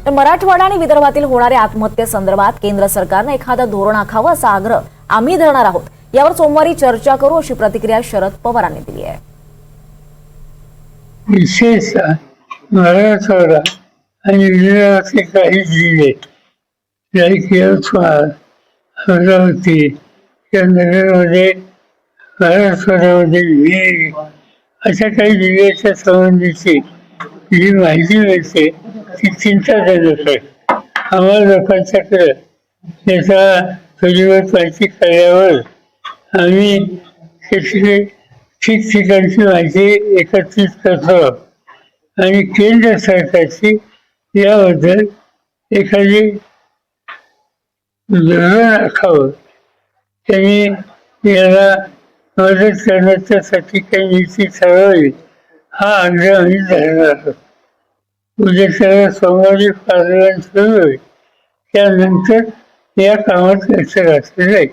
तर मराठवाडा आणि विदर्भातील होणाऱ्या आत्महत्येसंदर्भात केंद्र सरकारने एखादं धोरण आखावं असा आग्रह आम्ही धरणार आहोत। यावर सोमवारी चर्चा करू अशी प्रतिक्रिया शरद पवारांनी दिली आहे। विशेषतः मराठवाडा आणि विदर्भाचे काही जिल्हे लाईक यवतमाळ, अमरावती या नगरमध्ये मराठवाड्यामध्ये बीड अशा काही जिल्ह्याच्या संबंधीची जी माहिती मिळते ती चिंताजनक आहे। आम्हाला लोकांच्याकडे याचा परिवर्तन माहिती कळल्यावर आम्ही त्याची ठिकठिकाणची माहिती एकत्रित करतो आणि केंद्र सरकारची याबद्दल एखादी धोरण आखावं, त्यांनी याला मदत करण्याच्यासाठी काही नीती ठरवावी हा आग्रह आम्ही धरणार आहोत। उद्या सोमवारी पार्लमेंट सुरू होईल, त्यानंतर या कामात लक्ष घातलं जाईल।